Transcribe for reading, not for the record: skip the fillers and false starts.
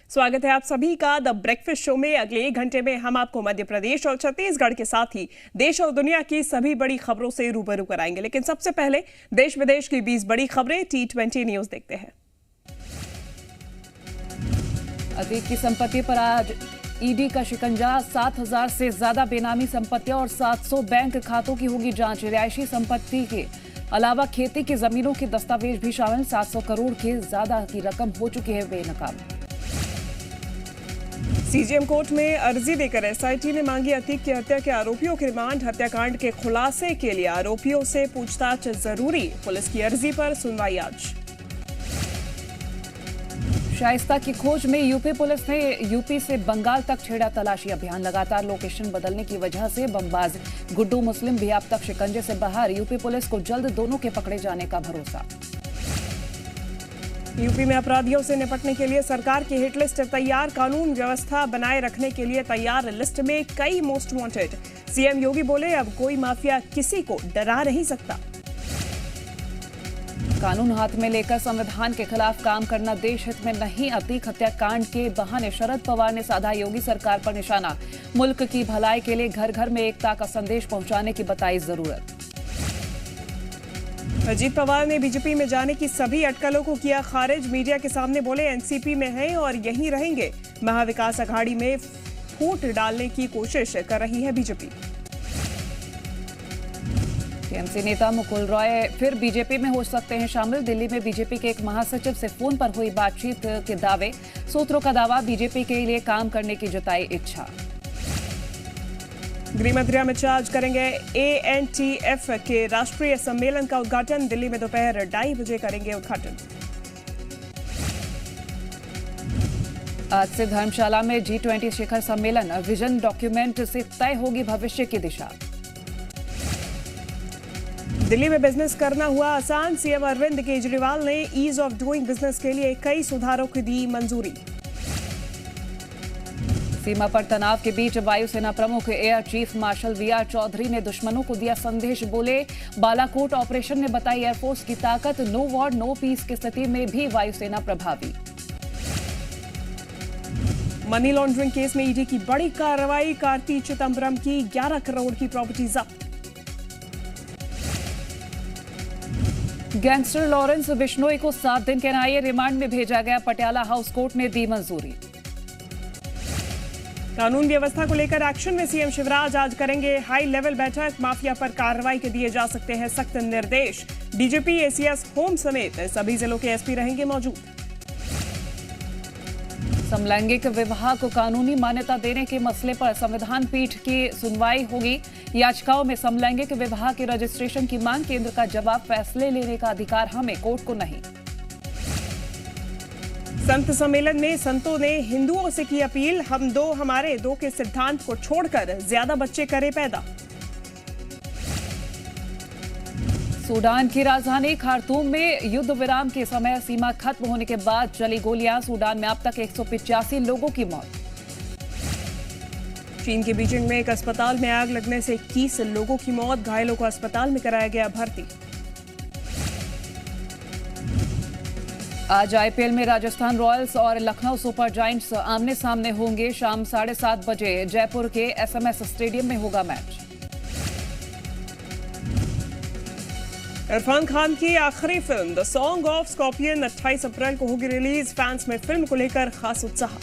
स्वागत है आप सभी का द ब्रेकफास्ट शो में। अगले 1 घंटे में हम आपको मध्य प्रदेश और छत्तीसगढ़ के साथ ही देश और दुनिया की सभी बड़ी खबरों से रूबरू कराएंगे। लेकिन सबसे पहले देश विदेश की 20 बड़ी खबरें T20 न्यूज देखते हैं। अतीक की संपत्ति पर आज ईडी का शिकंजा। 7,000 से ज्यादा बेनामी संपत्तियां और 700 बैंक खातों की होगी जांच। रिहायशी संपत्ति के अलावा खेती की जमीनों के दस्तावेज भी शामिल। 700 करोड़ के ज्यादा की रकम हो चुकी है बेनकाब। सीजेएम कोर्ट में अर्जी देकर एसआईटी ने मांगी अतीक की हत्या के आरोपियों के रिमांड। हत्याकांड के खुलासे के लिए आरोपियों से पूछताछ जरूरी। पुलिस की अर्जी पर सुनवाई आज। शाइस्ता की खोज में यूपी पुलिस ने यूपी से बंगाल तक छेड़ा तलाशी अभियान। लगातार लोकेशन बदलने की वजह से बमबाज गुड्डू मुस्लिम भी अब तक शिकंजे से बाहर। यूपी पुलिस को जल्द दोनों के पकड़े जाने का भरोसा। यूपी में अपराधियों से निपटने के लिए सरकार की हिट लिस्ट तैयार। कानून व्यवस्था बनाए रखने के लिए तैयार लिस्ट में कई मोस्ट वांटेड। सीएम योगी बोले अब कोई माफिया किसी को डरा नहीं सकता। कानून हाथ में लेकर संविधान के खिलाफ काम करना देश हित में नहीं। अतीक हत्याकांड के बहाने शरद पवार ने साधा योगी सरकार पर निशाना। मुल्क की भलाई के लिए घर घर में एकता का संदेश पहुंचाने की बताई जरूरत। अजीत पवार ने बीजेपी में जाने की सभी अटकलों को किया खारिज। मीडिया के सामने बोले एनसीपी में हैं और यहीं रहेंगे। महाविकास अघाड़ी में फूट डालने की कोशिश कर रही है बीजेपी। टीएमसी नेता मुकुल रॉय फिर बीजेपी में हो सकते हैं शामिल। दिल्ली में बीजेपी के एक महासचिव से फोन पर हुई बातचीत के दावे। सूत्रों का दावा दोनों के लिए काम करने की जताई इच्छा। गृहमंत्री अमित शाह आज करेंगे एएनटीएफ के राष्ट्रीय सम्मेलन का उद्घाटन। दिल्ली में दोपहर 2:30 बजे करेंगे उद्घाटन। आज से धर्मशाला में G20 शिखर सम्मेलन। विजन डॉक्यूमेंट से तय होगी भविष्य की दिशा। दिल्ली में बिजनेस करना हुआ आसान। सीएम अरविंद केजरीवाल ने ईज ऑफ डूइंग बिजनेस के लिए कई सुधारों की दी मंजूरी। सीमा पर तनाव के बीच वायुसेना प्रमुख air chief marshal VR Chaudhary ने दुश्मनों को दिया संदेश। बोले बालाकोट ऑपरेशन ने बताई एयरफोर्स की ताकत। नो वॉर नो पीस की स्थिति में भी वायुसेना प्रभावी। मनी लॉन्ड्रिंग केस में ईडी की बड़ी कार्रवाई। कार्ति चिदंबरम की 11 करोड़ की प्रॉपर्टी जब्त। गैंगस्टर लॉरेंस बिश्नोई को 7 दिन के एनआईए रिमांड में भेजा गया। पटियाला हाउस कोर्ट ने दी मंजूरी। कानून व्यवस्था को लेकर एक्शन में सीएम शिवराज आज करेंगे हाई लेवल बैठक। माफिया पर कार्रवाई के दिए जा सकते हैं सख्त निर्देश। डीजीपी एसीएस होम समेत सभी जिलों के एसपी रहेंगे मौजूद। समलैंगिक विवाह को कानूनी मान्यता देने के मसले पर संविधान पीठ की सुनवाई होगी। याचिकाओं में समलैंगिक विवाह के रजिस्ट्रेशन की मांग। केंद्र का जवाब फैसले लेने का अधिकार हमें, कोर्ट को नहीं। संत सम्मेलन में संतों ने हिंदुओं से की अपील। हम दो हमारे दो के सिद्धांत को छोड़कर ज्यादा बच्चे करें पैदा। सूडान की राजधानी खार्तूम में युद्ध विराम की समय सीमा खत्म होने के बाद चली गोलियां। सूडान में अब तक 185 लोगों की मौत। चीन के बीजिंग में एक अस्पताल में आग लगने से 21 लोगों की मौत। घायलों को अस्पताल में कराया गया भर्ती। आज आईपीएल में राजस्थान रॉयल्स और लखनऊ सुपर जायंट्स आमने सामने होंगे। शाम 7:30 बजे जयपुर के एसएमएस स्टेडियम में होगा मैच। इरफान खान की आखिरी film the song of scorpion 28 अप्रैल को होगी रिलीज। फैंस में फिल्म को लेकर खास उत्साह।